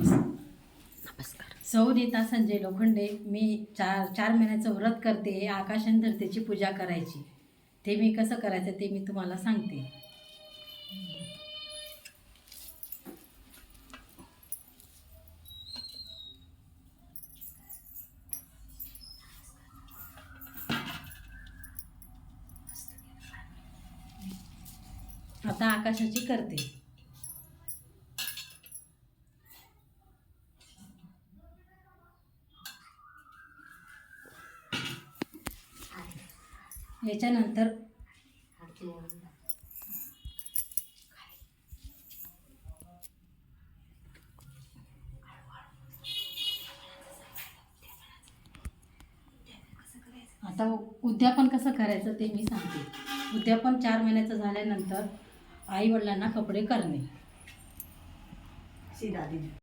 सौ नीता संजय लोखंडे. मी 4 महिन्याचं व्रत करते. आकाश आणि धरतीची पूजा करायची. ते मी कसं करायचं ते मी तुम्हाला सांगते. आता आकाशाची करते. याच्यानंतर आता उद्यापन कसं करायचं ते मी सांगते. उद्यापन 4 महिन्याचं झाल्यानंतर आई वडिलांना कपडे करणे.